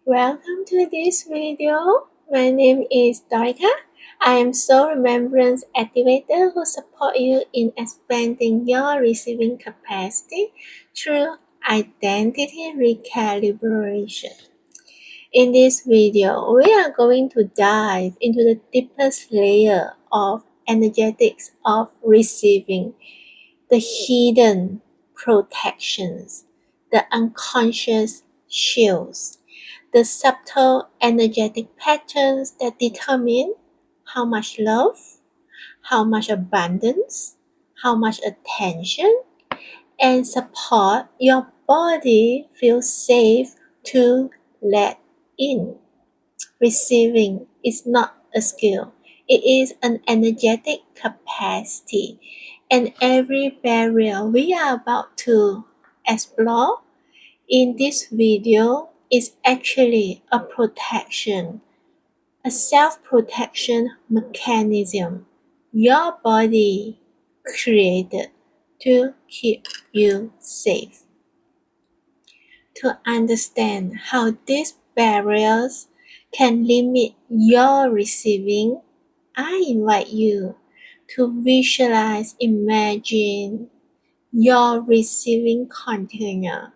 Welcome to this video. My name is Dorika. I am Soul Remembrance Activator who support you in expanding your receiving capacity through identity recalibration. In this video, we are going to dive into the deepest layer of energetics of receiving, the hidden protections, the unconscious shields, the subtle energetic patterns that determine how much love, how much abundance, how much attention, and support your body feels safe to let in. Receiving is not a skill, it is an energetic capacity. And every barrier we are about to explore in this video is actually a protection, a self-protection mechanism your body created to keep you safe. To understand how these barriers can limit your receiving, I invite you to visualize, imagine your receiving container.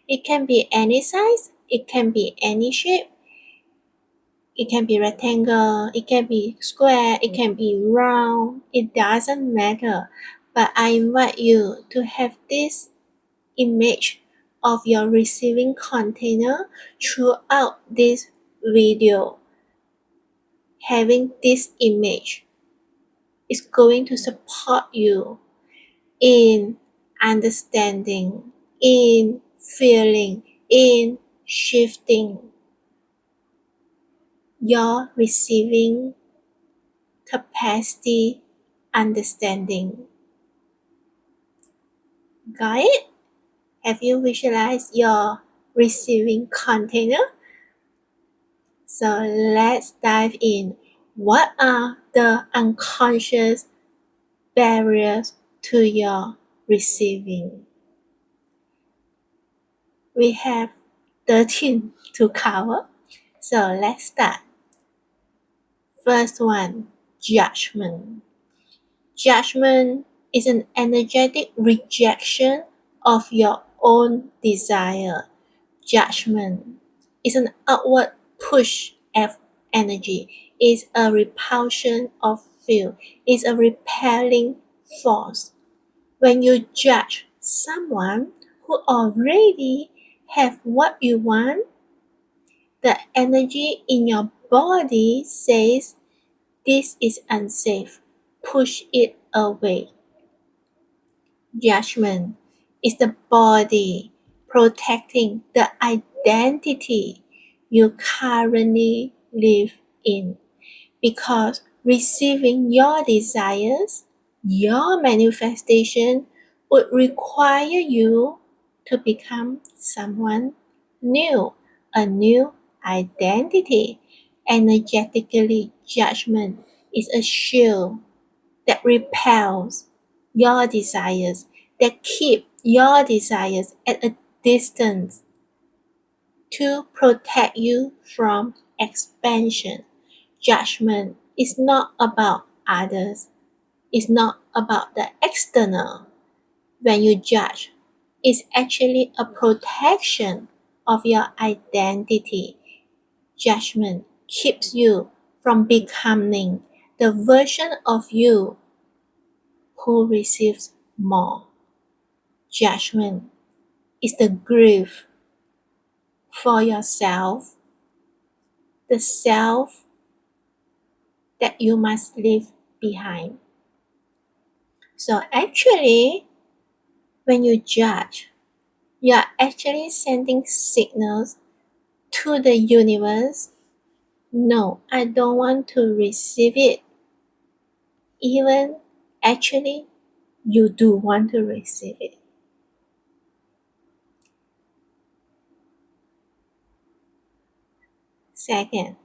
It can be any size, it can be any shape, it can be rectangle, it can be square, it can be round, it doesn't matter. But I invite you to have this image of your receiving container throughout this video. Having this image is going to support you in understanding, in feeling, in shifting your receiving capacity understanding. Got it? Have you visualized your receiving container? So let's dive in. What are the unconscious barriers to your receiving? We have 13 to cover. So let's start. First one, judgment. Judgment is an energetic rejection of your own desire. Judgment is an outward push of energy, is a repulsion of feel, is a repelling force. When you judge someone who already have what you want, the energy in your body says this is unsafe. Push it away. Judgment is the body protecting the identity you currently live in, because receiving your desires, your manifestation would require you to become someone new, a new identity. Energetically, judgment is a shield that repels your desires, that keep your desires at a distance to protect you from expansion. Judgment is not about others. It's not about the external. When you judge, it's actually a protection of your identity. Judgment keeps you from becoming the version of you who receives more. Judgment is the grief for yourself, the self that you must leave behind. So actually, when you judge, you are actually sending signals to the universe. No, I don't want to receive it. Even actually, you do want to receive it. Second,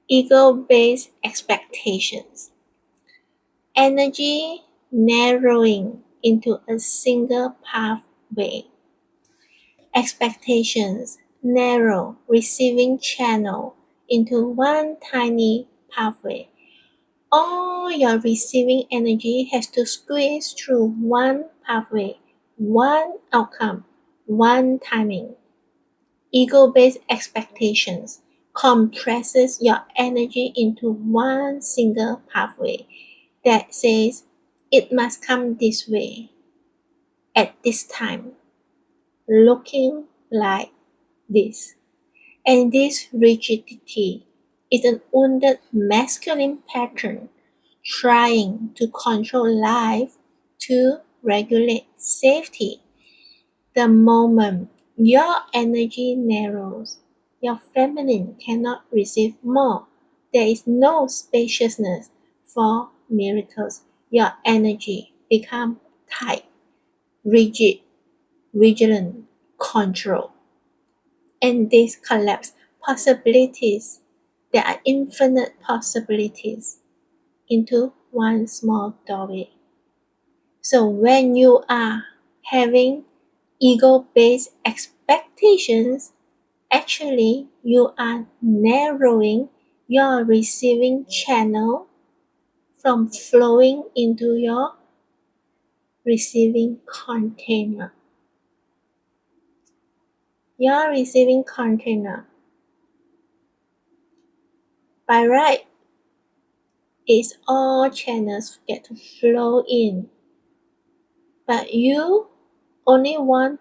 ego-based expectations. Energy narrowing into a single pathway. Expectations narrow receiving channel into one tiny pathway. All your receiving energy has to squeeze through one pathway, one outcome, one timing. Ego-based expectations compresses your energy into one single pathway that says it must come this way, at this time, looking like this. And this rigidity is an wounded masculine pattern trying to control life to regulate safety. The moment your energy narrows, your feminine cannot receive more. There is no spaciousness for miracles. Your energy becomes tight, rigid, vigilant, control. And this collapse possibilities, there are infinite possibilities, into one small doorway. So when you are having ego-based expectations, actually you are narrowing your receiving channel from flowing into your receiving container. Your receiving container, by right, is all channels get to flow in, but you only want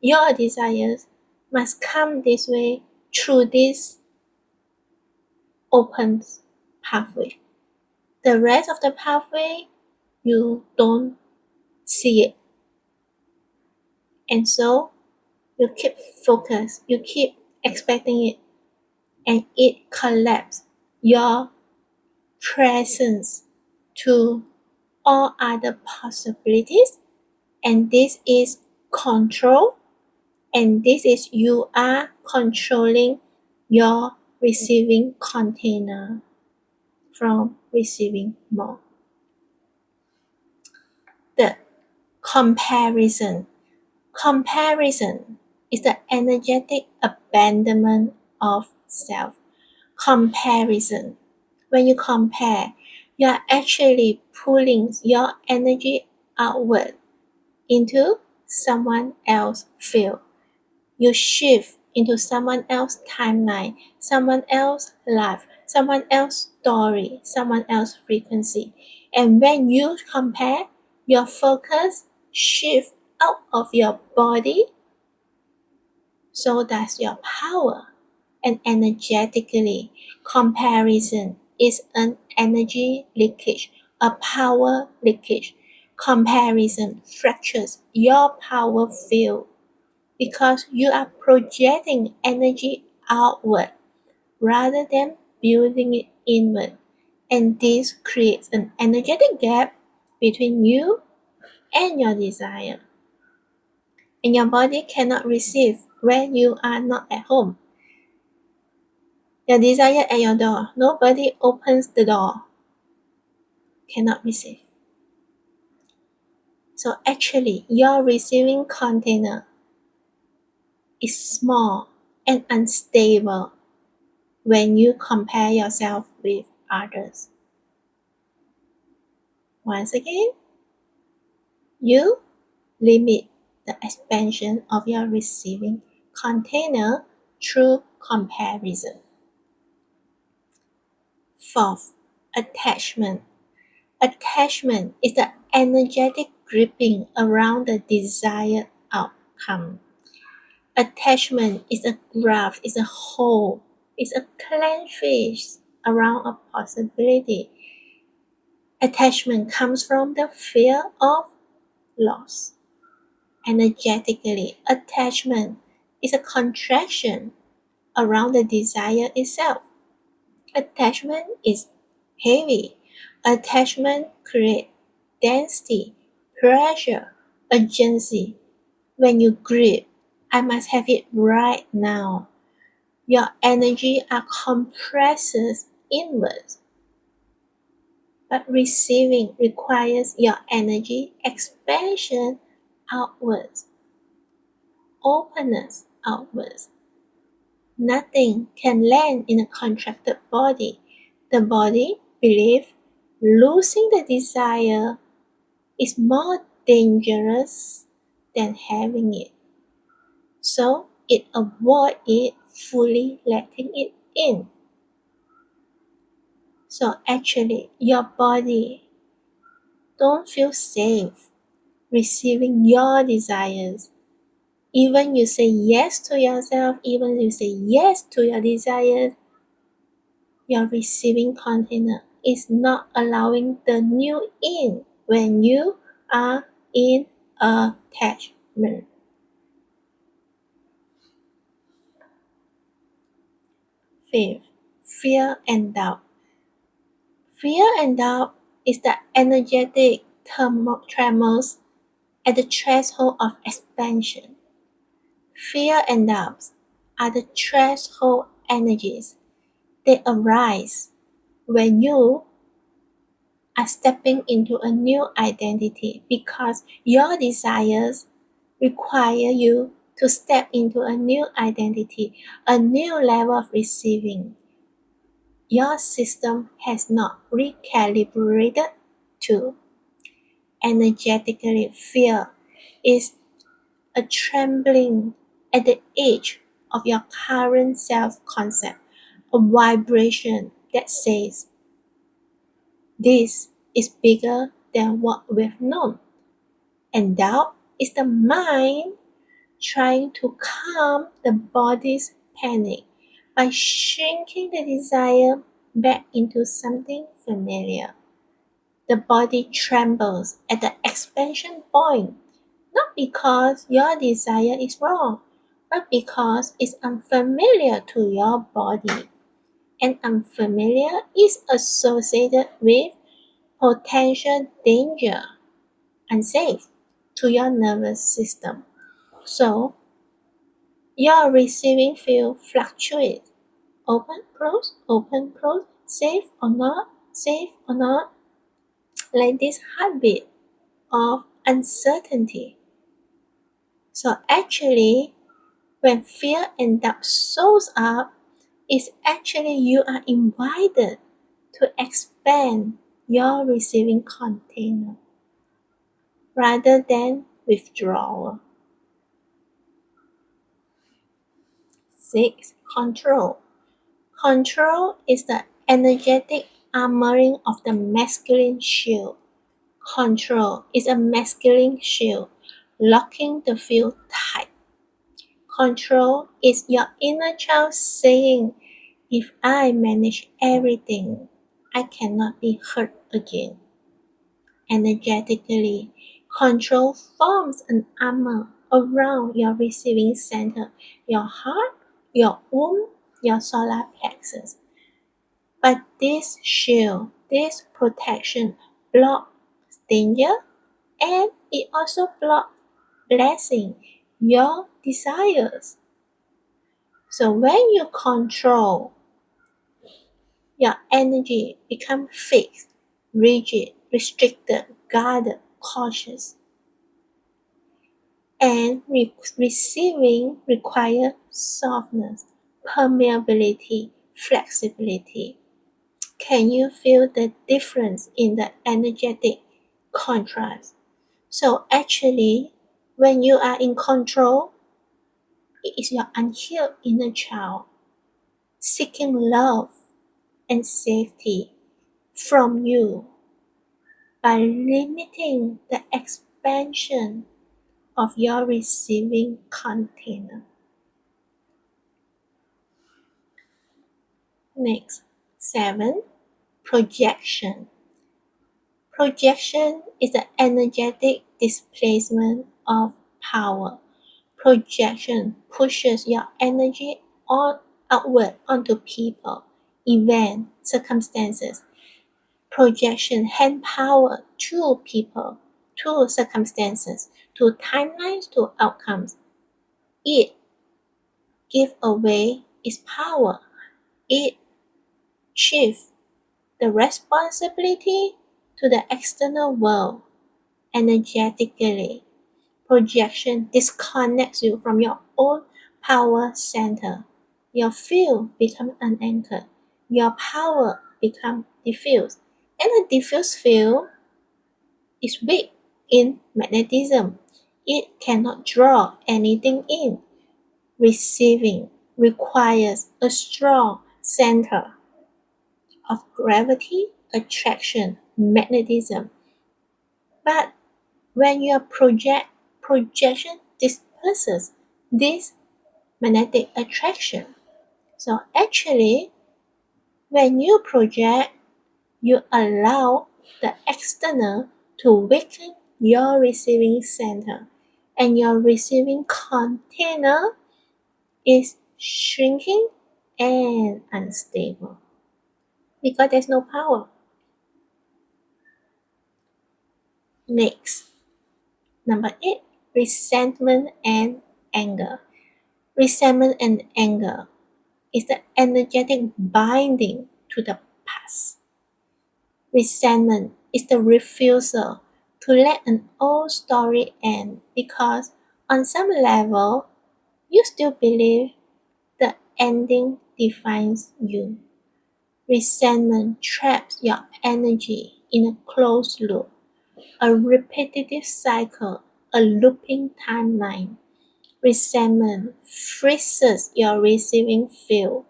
your desires must come this way through this open pathway. The rest of the pathway, you don't see it. And so you keep focused, you keep expecting it, and it collapses your presence to all other possibilities. And this is control, and this is you are controlling your receiving container from receiving more. The comparison. Comparison is the energetic abandonment of self. Comparison. When you compare, you are actually pulling your energy outward into someone else's field. You shift into someone else's timeline, someone else's life, someone else's story, someone else's frequency. And when you compare, your focus shifts out of your body, so does your power. And energetically, comparison is an energy leakage, a power leakage. Comparison fractures your power field because you are projecting energy outward rather than building it inward. And this creates an energetic gap between you and your desire. And your body cannot receive when you are not at home. Your desire at your door, nobody opens the door, cannot receive. So actually, your receiving container is small and unstable when you compare yourself with others. Once again, you limit the expansion of your receiving container through comparison. Fourth, attachment. Attachment is the energetic gripping around the desired outcome. Attachment is a graph, is a hole, is a clenched fist around a possibility. Attachment comes from the fear of loss. Energetically, attachment is a contraction around the desire itself. Attachment is heavy. Attachment creates density, pressure, urgency. When you grip, I must have it right now. Your energy are compressed inwards. But receiving requires your energy expansion outwards, openness outwards, Nothing can land in a contracted body. The body believes losing the desire is more dangerous than having it. So it avoids it, fully letting it in. So actually, your body don't feel safe receiving your desires. Even you say yes to yourself, even you say yes to your desires, your receiving container is not allowing the new in when you are in attachment. Fifth, fear and doubt. Fear and doubt is the energetic tremors at the threshold of expansion. Fear and doubts are the threshold energies. They arise when you are stepping into a new identity because your desires require you to step into a new identity, a new level of receiving. Your system has not recalibrated to energetically. Fear is a trembling at the edge of your current self-concept, a vibration that says, this is bigger than what we've known. And doubt is the mind trying to calm the body's panic by shrinking the desire back into something familiar. The body trembles at the expansion point, not because your desire is wrong, but because it's unfamiliar to your body. And unfamiliar is associated with potential danger, unsafe to your nervous system. So, your receiving field fluctuates. Open, close, safe or not, like this heartbeat of uncertainty. So actually, when fear and doubt shows up, it's actually you are invited to expand your receiving container rather than withdrawal. 6. Control. Control is the energetic armoring of the masculine shield. Control is a masculine shield, locking the field tight. Control is your inner child saying, if I manage everything, I cannot be hurt again. Energetically, control forms an armor around your receiving center, your heart, your womb, your solar plexus. But this shield, this protection blocks danger and it also blocks blessing, your desires. So when you control, your energy becomes fixed, rigid, restricted, guarded, cautious. And receiving requires softness, permeability, flexibility. Can you feel the difference in the energetic contrast? So actually, when you are in control, it is your unhealed inner child seeking love and safety from you by limiting the expansion of your receiving container. Next, 7. Projection. Projection is the energetic displacement of power. Projection pushes your energy outward onto people, events, circumstances. Projection hand power to people, to circumstances, to timelines, to outcomes. It gives away its power. It shifts the responsibility to the external world energetically. Projection disconnects you from your own power center, your field becomes unanchored. Your power becomes diffused. And a diffused field is weak in magnetism. It cannot draw anything in. Receiving requires a strong center of gravity, attraction, magnetism. But when your projection disperses this magnetic attraction, so actually when you project, you allow the external to weaken your receiving center, and your receiving container is shrinking and unstable because there's no power. Next, number 8, resentment and anger. Resentment and anger is the energetic binding to the past. Resentment is the refusal to let an old story end because on some level you still believe the ending defines you. Resentment traps your energy in a closed loop, a repetitive cycle, a looping timeline. Resentment freezes your receiving field.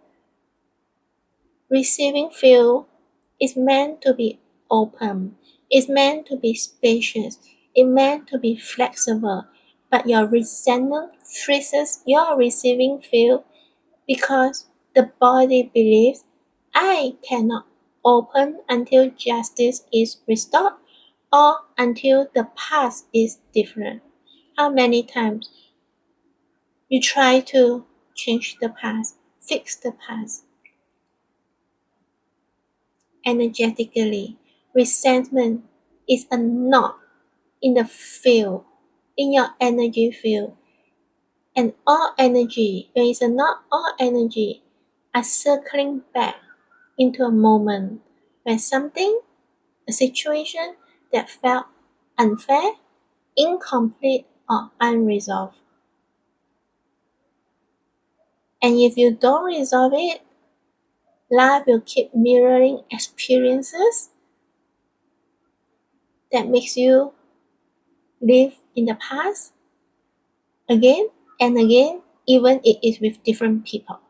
Receiving field is meant to be open, it's meant to be spacious, it's meant to be flexible, but your resentment freezes your receiving field because the body believes I cannot open until justice is restored or until the past is different. How many times you try to change the past, fix the past? Energetically, resentment is a knot in the field, in your energy field. And all energy, when it's a knot, all energy are circling back into a moment where something, a situation that felt unfair, incomplete, or unresolved. And if you don't resolve it, life will keep mirroring experiences that makes you live in the past again and again, even if it is with different people.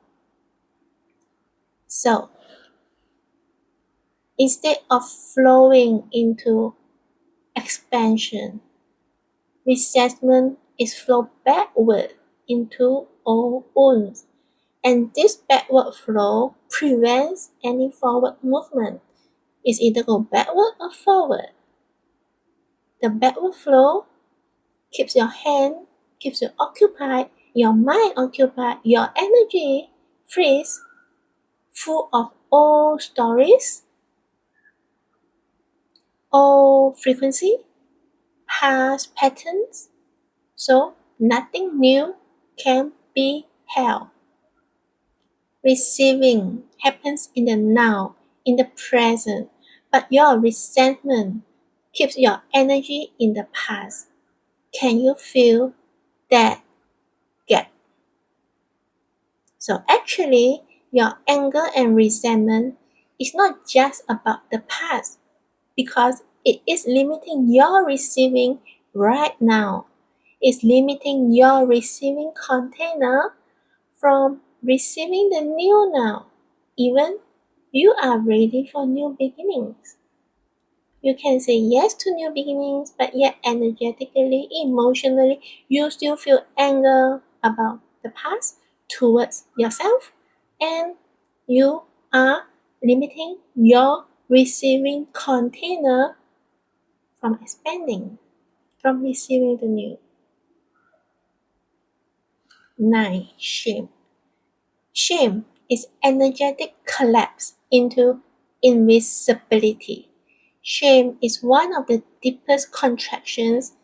So instead of flowing into expansion, resentment is flow backward into old wounds. And this backward flow prevents any forward movement. It's either go backward or forward. The backward flow keeps your hand, keeps you occupied, your mind occupied, your energy frees, full of old stories, old frequency, past patterns. So nothing new can be held. Receiving happens in the now, in the present, but your resentment keeps your energy in the past. Can you feel that gap? So actually, your anger and resentment is not just about the past because it is limiting your receiving right now. It's limiting your receiving container from receiving the new now. Even you are ready for new beginnings. You can say yes to new beginnings, but yet energetically, emotionally, you still feel anger about the past towards yourself, and you are limiting your receiving container from expanding, from receiving the new. 9. Shame. Shame is energetic collapse into invisibility. Shame is one of the deepest contractions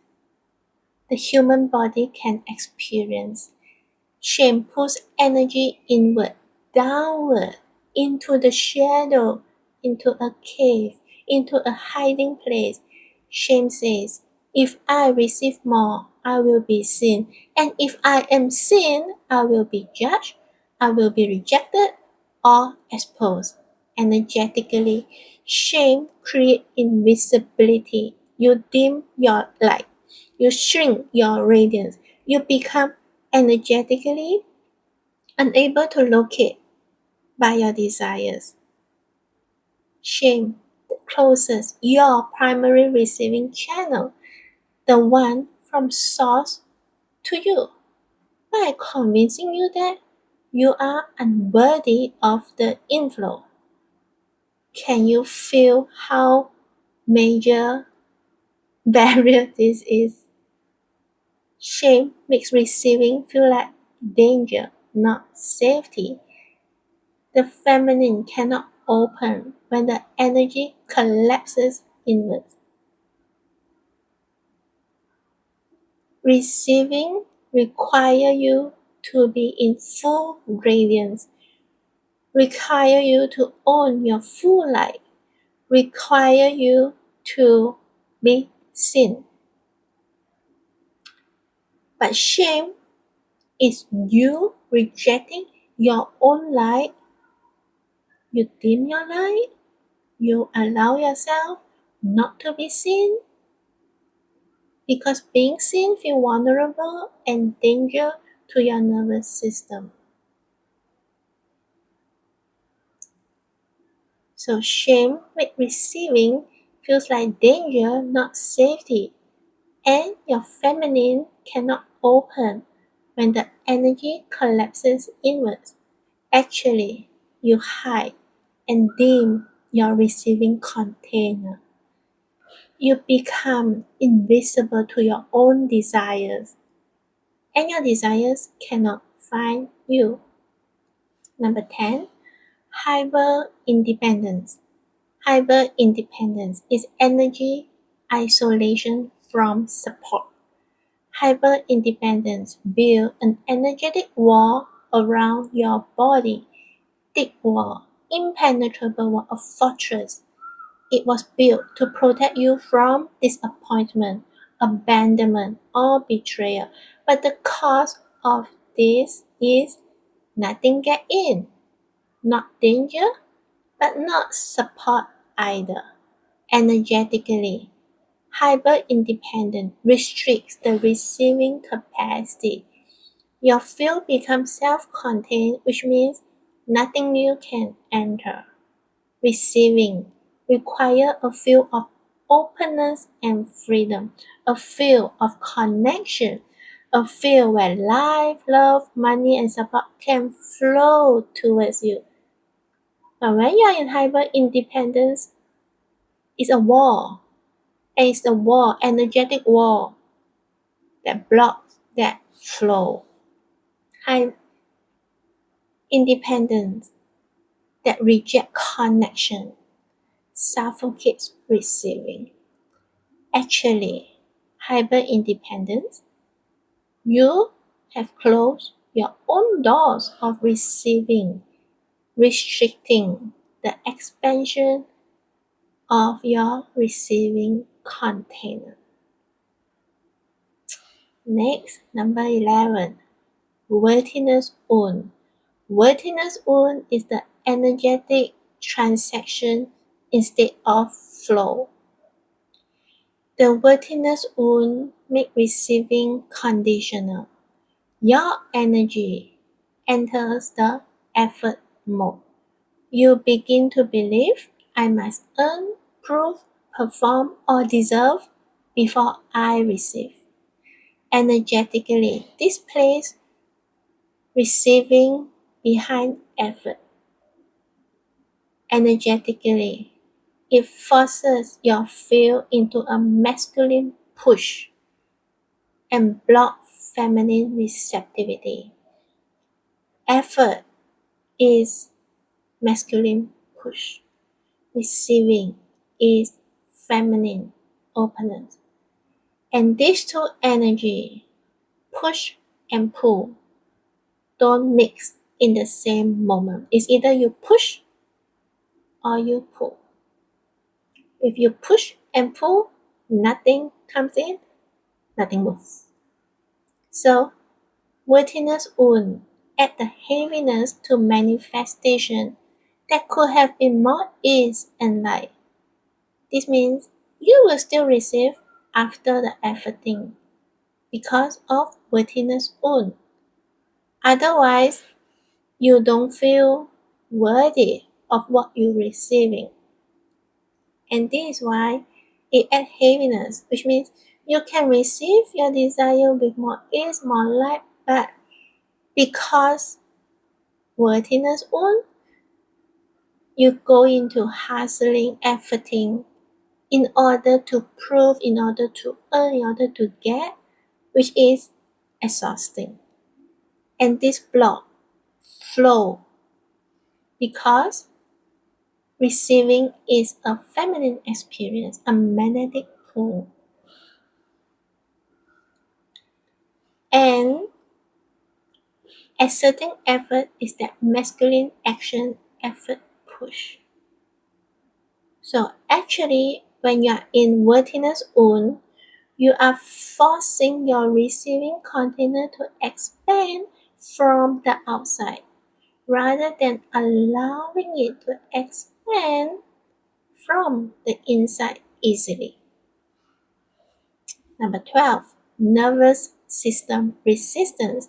the human body can experience. Shame pulls energy inward, downward, into the shadow, into a cave, into a hiding place. Shame says, if I receive more, I will be seen. And if I am seen, I will be judged. I will be rejected or exposed. Energetically, shame creates invisibility. You dim your light. You shrink your radiance. You become energetically unable to locate by your desires. Shame closes your primary receiving channel, the one from source to you, by convincing you that you are unworthy of the inflow. Can you feel how major barrier this is? Shame makes receiving feel like danger, not safety. The feminine cannot open when the energy collapses inward. Receiving require you to be in full radiance, require you to own your full light, require you to be seen. But shame is you rejecting your own light. You dim your light. You allow yourself not to be seen, because being seen feels vulnerable and danger to your nervous system. So shame makes receiving feels like danger, not safety. And your feminine cannot open when the energy collapses inwards. Actually, you hide and dim your receiving container. You become invisible to your own desires, and your desires cannot find you. Number 10, hyper independence. Hyper independence is energy isolation from support. Hyper independence builds an energetic wall around your body. Thick wall, impenetrable wall, a fortress. It was built to protect you from disappointment, abandonment, or betrayal. But the cost of this is nothing get in, not danger, but not support either. Energetically, hyper-independent restricts the receiving capacity. Your field becomes self-contained, which means nothing new can enter. Receiving requires a field of openness and freedom, a field of connection, a field where life, love, money, and support can flow towards you. But when you are in hyper-independence, it's a wall. And it's a wall, energetic wall, that blocks that flow. High independence that reject connection suffocates receiving. Actually, hyper independence, you have closed your own doors of receiving, restricting the expansion of your receiving container. Next, number 11, worthiness wound. Worthiness wound is the energetic transaction instead of flow. The worthiness wound makes receiving conditional. Your energy enters the effort mode. You begin to believe, I must earn, prove, perform, or deserve before I receive. Energetically, this places receiving behind effort. Energetically, it forces your field into a masculine push and blocks feminine receptivity. Effort is masculine push. Receiving is feminine openness. And these two energy, push and pull, don't mix in the same moment. It's either you push or you pull. If you push and pull, nothing comes in, nothing moves. So, worthiness wound add the heaviness to manifestation that could have been more ease and light. This means you will still receive after the efforting because of worthiness wound. Otherwise, you don't feel worthy of what you're receiving. And this is why it adds heaviness, which means you can receive your desire with more ease, more light, but because worthiness wound, you go into hustling, efforting in order to prove, in order to earn, in order to get, which is exhausting. And this block flow because receiving is a feminine experience, a magnetic pull. And exerting effort is that masculine action, effort, push. So actually, when you're in worthiness wound, you are forcing your receiving container to expand from the outside rather than allowing it to expand from the inside easily. Number 12, nervous system resistance.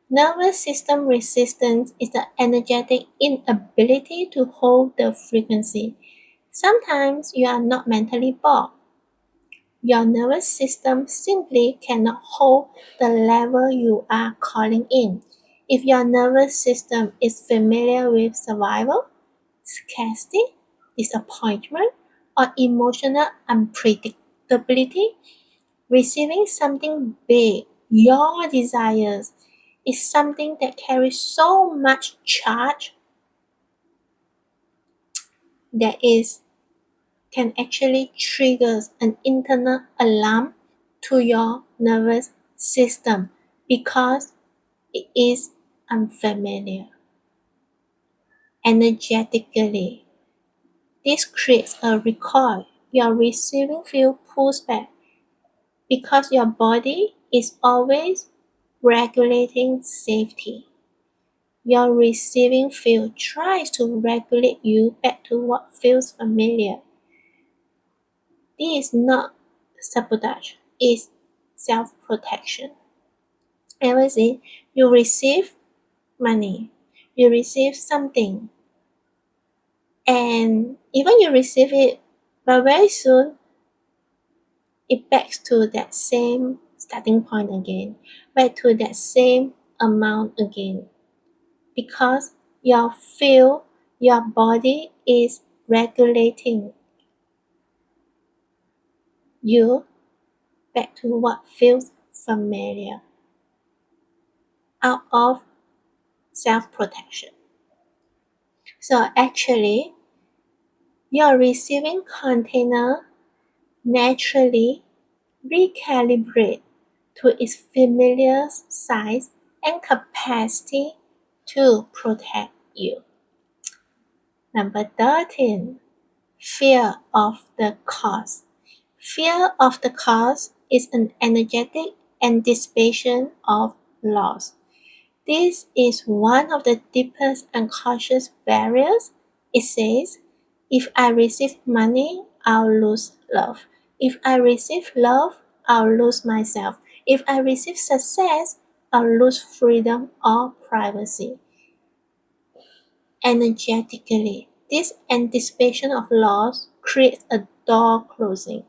Nervous system resistance is the energetic inability to hold the frequency. Sometimes you are not mentally blocked. Your nervous system simply cannot hold the level you are calling in. If your nervous system is familiar with survival, scarcity, disappointment, or emotional unpredictability, receiving something big, your desires, is something that carries so much charge that can actually trigger an internal alarm to your nervous system because it is unfamiliar. Energetically, this creates a recoil. Your receiving field pulls back because your body is always regulating safety. Your receiving field tries to regulate you back to what feels familiar. This is not sabotage, it's self-protection. Ever since you receive money, you receive something, and even you receive it, but very soon it backs to that same starting point again, back to that same amount again, because your body is regulating you back to what feels familiar out of self-protection. So actually, your receiving container naturally recalibrate to its familiar size and capacity to protect you. Number 13, fear of the cost. Fear of the cost is an energetic anticipation of loss. This is one of the deepest unconscious barriers. It says, if I receive money, I'll lose love. If I receive love, I'll lose myself. If I receive success, I'll lose freedom or privacy. Energetically, this anticipation of loss creates a door closing.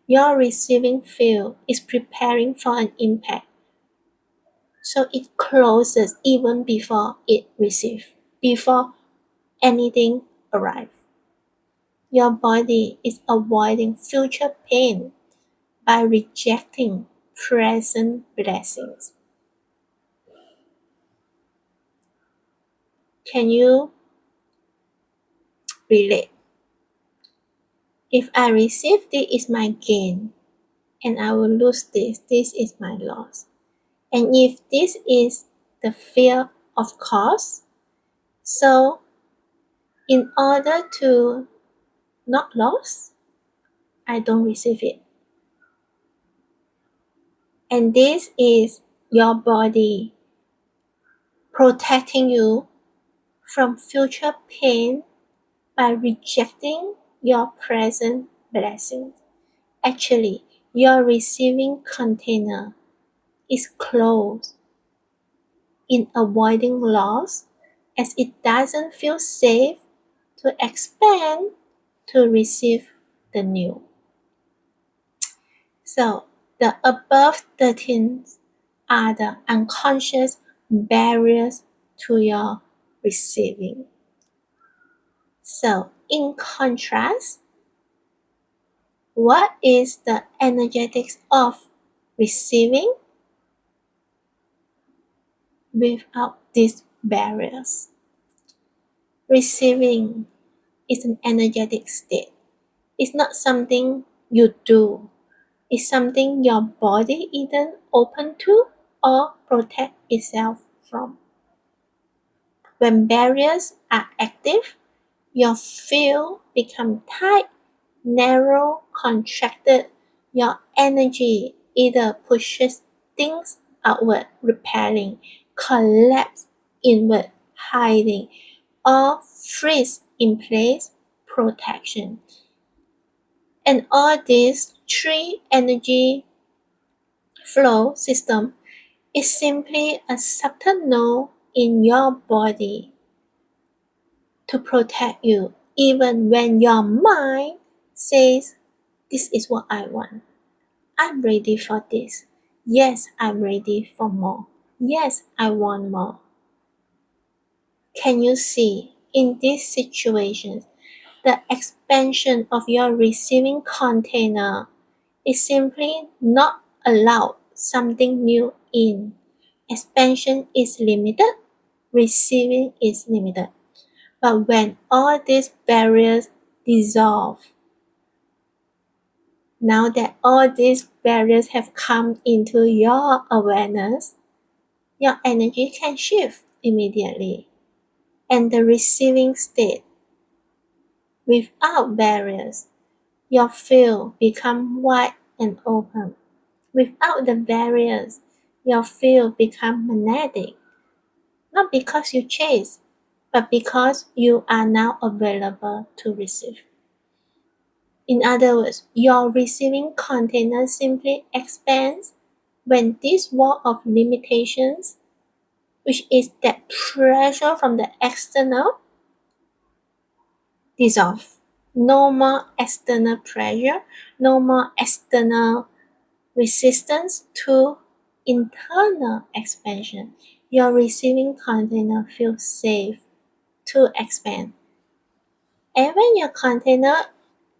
Your receiving field is preparing for an impact. So it closes even before it receives, before anything arrives. Your body is avoiding future pain by rejecting present blessings. Can you relate? If I receive this is my gain, and I will lose this is my loss. And if this is the fear of cost, so in order to not lose, I don't receive it. And this is your body protecting you from future pain by rejecting your present blessings. Actually, your receiving container is closed in avoiding loss as it doesn't feel safe to expand to receive the new. So, the above 13 are the unconscious barriers to your receiving. So, in contrast, what is the energetics of receiving without these barriers? Receiving is an energetic state. It's not something you do. It's something your body either open to or protect itself from. When barriers are active, your field becomes tight, narrow, contracted. Your energy either pushes things outward, repelling, collapse inward, hiding, or freeze in place, protection. And all these three energy flow system is simply a subtle node in your body to protect you even when your mind says, this is what I want. I'm ready for this. Yes, I'm ready for more. Yes, I want more. Can you see in these situations the expansion of your receiving container is simply not allowed something new in. Expansion is limited, receiving is limited. But when all these barriers dissolve, now that all these barriers have come into your awareness, your energy can shift immediately. And the receiving state, without barriers, your field become wide and open. Without the barriers, your field become magnetic. Not because you chase, but because you are now available to receive. In other words, your receiving container simply expands when this wall of limitations, which is that pressure from the external, dissolve. No more external pressure, no more external resistance to internal expansion. Your receiving container feels safe to expand. And when your container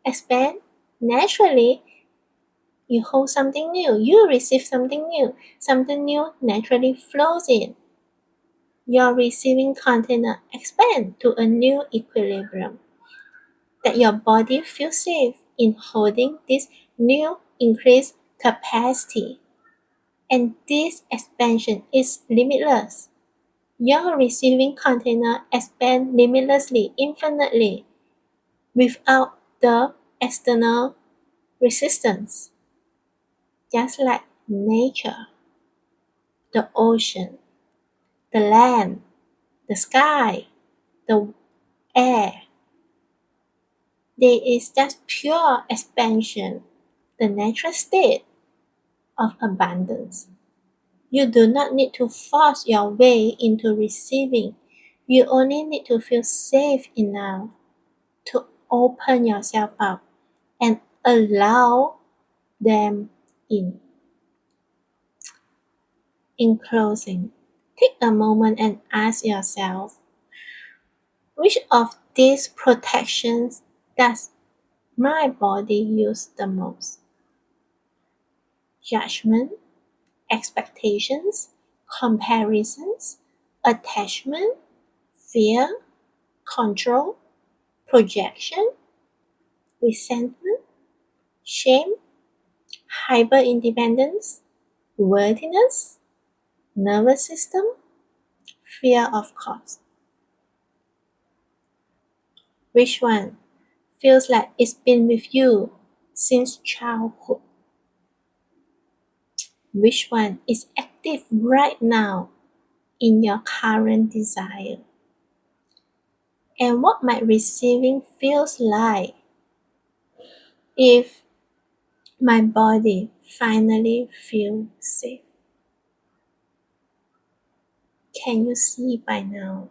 expands, naturally, you hold something new, you receive something new naturally flows in. Your receiving container expands to a new equilibrium that your body feels safe in holding this new increased capacity. And this expansion is limitless. Your receiving container expands limitlessly, infinitely, without the external resistance. Just like nature, the ocean, the land, the sky, the air. There is just pure expansion, the natural state of abundance. You do not need to force your way into receiving. You only need to feel safe enough to open yourself up and allow them in. In closing, take a moment and ask yourself, which of these protections does my body use the most? Judgment, expectations, comparisons, attachment, fear, control, projection, resentment, shame, hyper-independence, worthiness, nervous system, fear of cost. Which one feels like it's been with you since childhood? Which one is active right now in your current desire, and what my receiving feels like if my body finally feels safe. Can you see by now?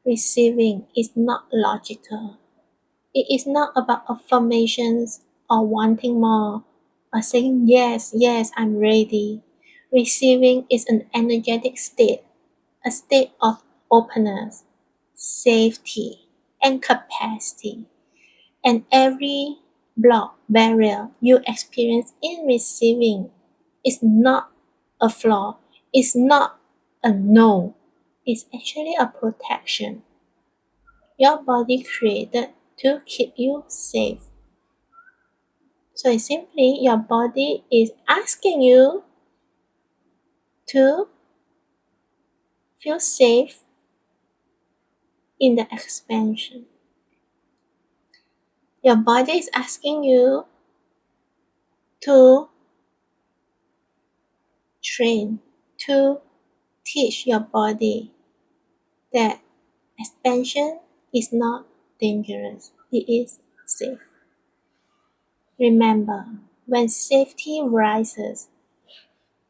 Receiving is not logical. It is not about affirmations or wanting more or saying, yes, yes, I'm ready. Receiving is an energetic state, a state of openness, safety, and capacity. And every block, barrier you experience in receiving is not a flaw, it's not a no, it's actually a protection your body created to keep you safe. So it's simply your body is asking you to feel safe in the expansion. Your body is asking you to train, to teach your body that expansion is not dangerous, it is safe. Remember, when safety rises,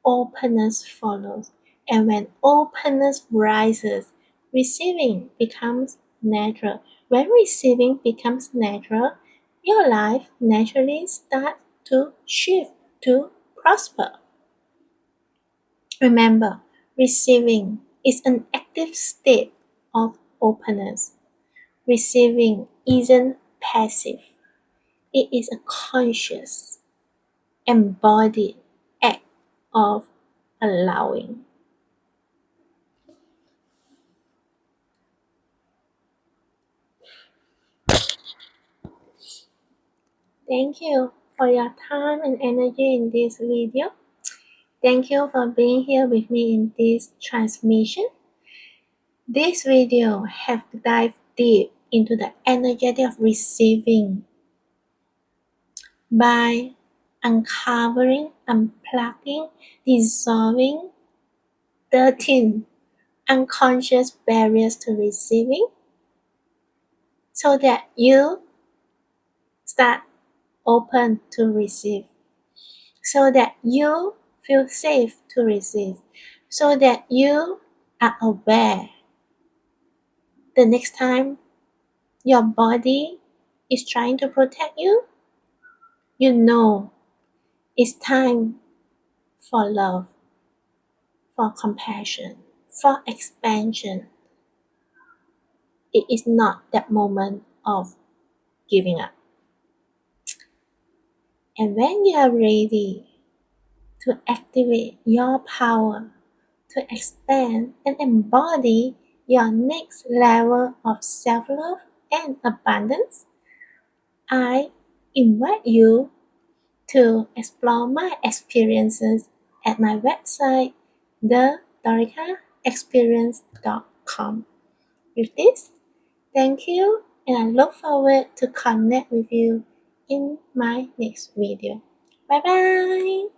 openness follows. And when openness rises, receiving becomes natural. When receiving becomes natural, your life naturally starts to shift, to prosper. Remember, receiving is an active state of openness. Receiving isn't passive, it is a conscious, embodied act of allowing. Thank you for your time and energy in this video. Thank you for being here with me in this transmission. This video have dived deep into the energy of receiving by uncovering, unplugging, dissolving 13 unconscious barriers to receiving so that you start open to receive, so that you feel safe to receive, so that you are aware the next time your body is trying to protect you, you know it's time for love, for compassion, for expansion. It is not that moment of giving up. And when you are ready to activate your power, to expand and embody your next level of self-love and abundance, I invite you to explore my experiences at my website, thedoricaexperience.com. With this, thank you, and I look forward to connect with you in my next video. Bye bye!